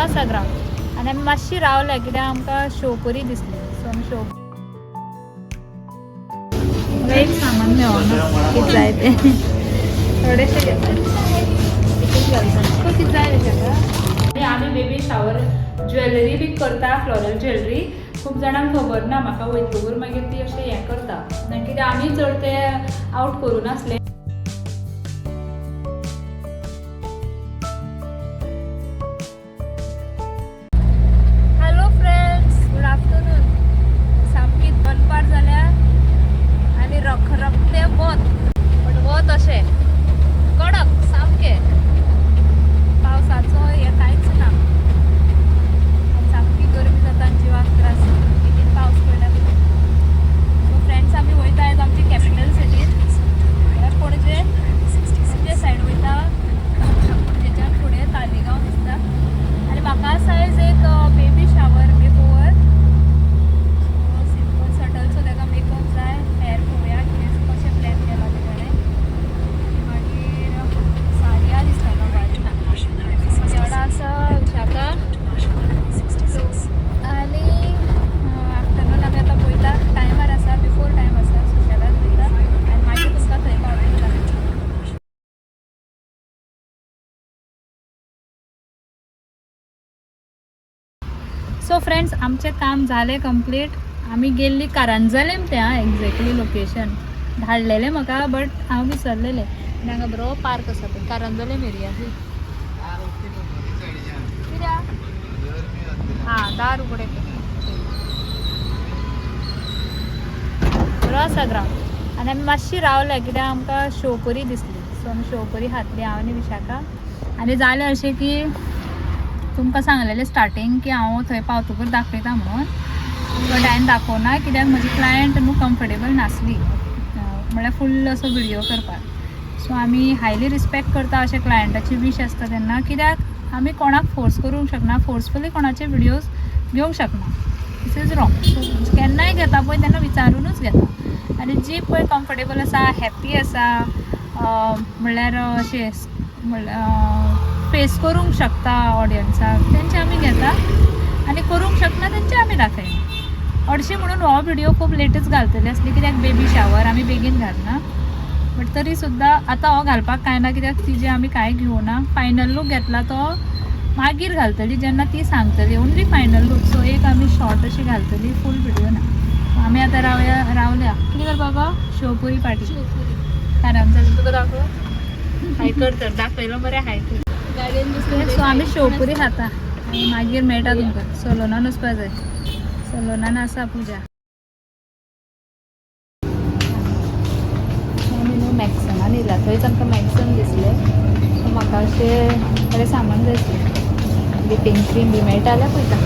आसा ग्रावंड आनी आमी मातशी रावल्या कित्याक आमकां शो बरी दिसली सो आमी शो एक सामान मेळना कितें जाय तें थोडेशें घेतले कितें जाय तेका आमी बेबी शावर ज्वेलरी बी करता फ्लोरल ज्वेलरी खूब जाणांक खबर ना म्हाका वयतकूर मागीर ती अशें हें करता कित्याक आमी चड तें आवट करूं नासलें रखरखते वत अशें कडक सामकें पावसाचो हें कांयच ना सामकी गरमी जाता आनी जिवाक त्रास बेगीन पावस पडला सो फ्रेंड्स आमी वयता आयज आमची कॅपिटल सिटीन पणजे सायड वयता पणजेच्यान फुडें तालिगांव दिसता आनी म्हाका आसा आयज एक baby shower makeover simple subtle so ताका मेकअप जाय हेअर पळोवया कशें प्लॅन केला तेणे मागीर सारया दिसतालो चेडा आसा विशाखा आनी आफ्टरनून आमी आतां पळयता टायमार आसा बिफोर टायम आसा सुशेगाद वयता आनी मागीर तुमकां थंय पावयता सो फ्रेंड्स आमचें काम जालें कंप्लीट आमी गेल्ली कारांजलेम तें एक्झॅक्टली लोकेशन धाडलेलें म्हाका बट हांव विसरलेलें आनी हांगा बरो पार्क आसा पळय कारांजलेम एरिया कित्याक हां दार उगडें बरो आसा ग्रावंड आनी आमी मातशी रावल्या कित्याक आमकां शो बरी दिसली सो आमी शो बरी खातली हांव आनी विशाखा आनी जालें अशें की तुमकां सांगलेलें स्टार्टींग की हांव थंय पावतकूच दाखयता म्हणून बट हांवें दाखोवना कित्याक म्हजी क्लायंट न्हू कम्फर्टेबल नासली म्हळ्यार फूल असो व्हिडियो करपाक सो आमी हायली रिस्पेक्ट करता अशें क्लायंटाची वीश आसता तेन्ना कित्याक आमी कोणाक फोर्स करूंक शकना फोर्सफुली कोणाचे व्हिडियोज घेवंक शकना दीस इज रॉंग सो केन्नाय घेता पळय तेन्ना विचारूनच घेता आनी जी पळय कम्फर्टेबल आसा हॅप्पी आसा म्हणल्यार अशें म्हणल्यार फेस करूंक शकता ऑडियन्साक तेंचे आमी घेता आनी करूंक शकना तेंचे आमी दाखयना हरशीं म्हणून हो व्हिडियो खूब लेटच घालतली आसली कित्याक बेबी शावर आमी बेगीन घालना बट तरी सुद्दां आतां हो घालपाक कांय ना कित्याक तिजे आमी कांय घेवना फायनल लूक घेतला तो मागीर घालतली जेन्ना ती सांगतली ओन्ली फायनल लूक सो एक आमी शॉर्ट अशी घालतली फूल व्हिडियो ना आमी आतां रावल्या कितें करपा गो शेवपुरी पाटी कारांजली तुका दाखय हाय कर तर दाखयलो बरें हाय कर सो आमी शेवपुरी खाता आनी मागीर मेळटा तुमकां सलोनान वचपा जाय सलोनान आसा पुजा आमी न्हू मॅक्सनान येयला थंयच आमकां मॅक्सन दिसलें सो म्हाका अशें बरें सामान जाय आसलें विपींग क्रीम बी मेळटा जाल्यार पळयता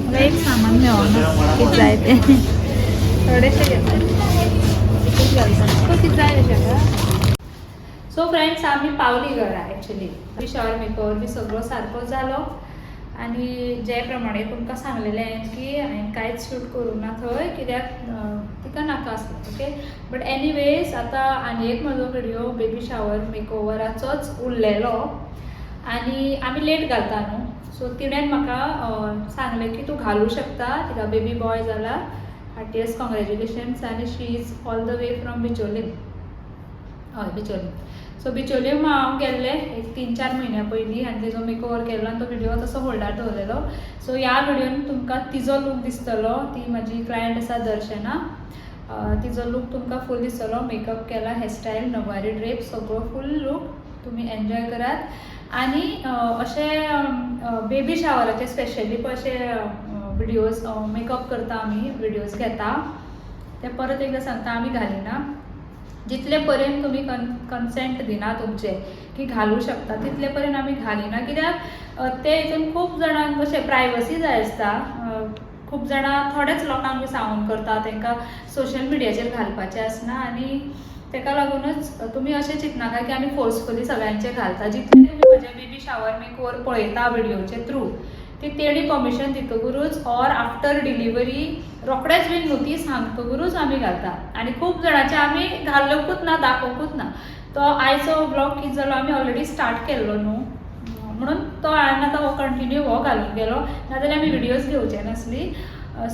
म्हाका एक सामान मेळना कितें जाय तें थोडेशें घेतले कितें जाय तेका सो फ्रेंड्स आमी पावली घरा एक्चुली शावर मेकओवर बी सगळो सारको जालो आनी जे प्रमाणे तुमकां सांगलेलें हांवें की हांवें कांयच शूट करूं ना थंय कित्याक तिका नाका आसलें ओके बट एनीवेज आतां आनी एक म्हजो व्हिडियो बेबी शावर मेकओवराचोच उरलेलो आनी आमी लेट घालता न्हू सो तिणेन म्हाका सांगलें की तूं घालूं शकता तिका बेबी बॉय जाला हार्टियस्ट कॉंग्रेच्युलेशन्स आनी she is all the way from Bicholim हय बिचोलीम सो बिचोलीम हांव गेल्लें एक 3-4 म्हयन्या पयलीं आनी तेजो मेकओवर केल्लो आनी तो व्हिडियो तसो होल्डार दवरलेलो सो ह्या व्हिडियोन तुमकां तिजो लूक दिसतलो ती म्हजी क्लायंट आसा दर्शना तिजो लूक तुमकां फूल दिसतलो मेकअप केला हेअरस्टायल नववारी ड्रेप सगळो फूल लूक तुमी एन्जॉय करात आनी अशें बेबी शावराचे स्पेशली पळय अशे व्हिडियोज मेकअप करता आमी व्हिडियोज घेता ते परत एकदां सांगता आमी घालिना जितले पर्यंत तुमी कन्सेंट दिना तुमचे की घालूं शकता तितले पर्यंत आमी घालिना कित्याक ते हितून खूब जाणांक अशें प्रायवसी जाय आसता खूब जाणां थोडेच लोकांक सांगून करता तांकां सोशल मिडियाचेर घालपाचें आसना आनी ताका लागूनच तुमी अशें चिंतनाका की आमी फोर्सफुली सगळ्यांचे घालता जितले तुमी म्हजे बेबी शावर मेकओवर पळयता व्हिडियोचे थ्रू ती तेणी परमिशन दितकूच ऑर आफ्टर डिलिव्हरी रोखडेच बीन न्हू ती सांगतकूच आमी घालता आनी खूब जाणांचे आमी घालूंकूच ना दाखोवंकूच ना तो आयचो ब्लॉग कितें जालो आमी ऑलरेडी स्टार्ट केल्लो न्हू, म्हणून तो हांवें आतां हो कंटिन्यू हो घालून गेलो, नाजाल्यार आमी विडियोज घेवचे नासली.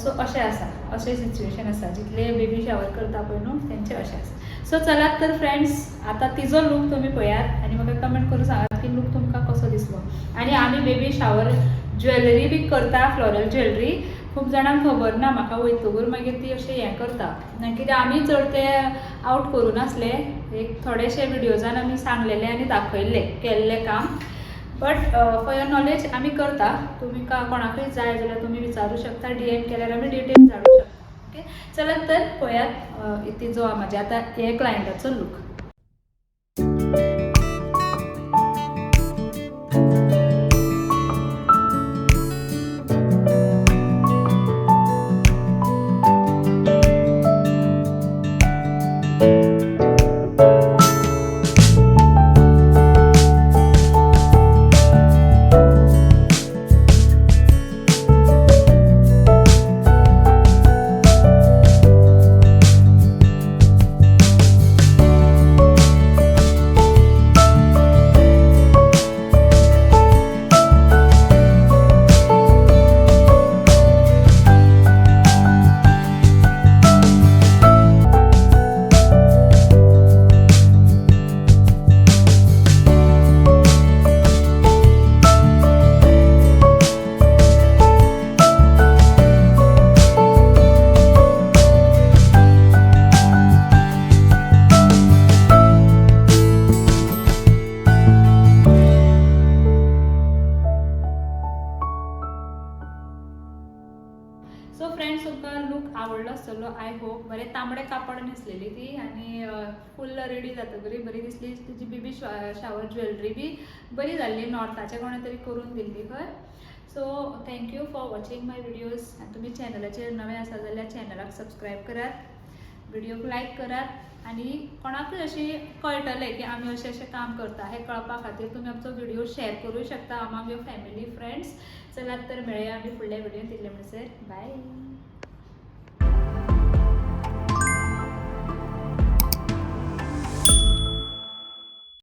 सो अशें आसा, अशें सिच्युएशन आसा. जितले बेबी शावर करता पळय न्हू तेंचें अशें आसा. सो चलात तर फ्रेंड्स, आतां तिजो लूक तुमी पळयात आनी म्हाका कमेंट करून सांगात की लूक तुमकां कसो दिसलो. आनी आमी बेबी शावर ज्वेलरी बी करता, फ्लोरल ज्वेलरी. खूब जाणांक खबर ना, म्हाका वयतकूर मागीर ती अशें हें करता, कित्याक आमी चड ते आवट करूं नासले. एक थोडेशे विडियोजान आमी सांगलेले आनी दाखयल्ले केल्लें काम. बट फॉर योर नॉलेज आमी करता. तुमी कोणाकूय जाय जाल्यार तुमी विचारूं शकता, DM केल्यार आमी डिटेल्स धाडूं शकता. ओके, चलत तर पळयात तिजो म्हाज्या आतां हे क्लायंटाचो लूक. सो फ्रेंड्स, तुमकां लूक आवडलो आसतलो आय होप. बरें तांबडे कापड न्हेसलेली ती आनी फुल रेडी जातकरी बरी दिसली. तिची बेबी शावर ज्वेलरी बी बरी जाल्ली, नॉर्थाचे कोणे तरी करून दिल्ली खंय. So thank you for watching my videos. आनी तुमी चॅनलाचेर नवे आसा जाल्यार चॅनलाक सबस्क्रायब करात, व्हिडियोक लायक करात आनी कोणाकूय अशी कळटलें की आमी अशें अशें काम करता हें कळपा खातीर तुमी आमचो व्हिडियो शेअर करूं शकता अमांग युअर फॅमिली फ्रेंड्स. चलात तर मेळया आमी फुडल्या व्हिडियोन. तितले म्हणसर बाय.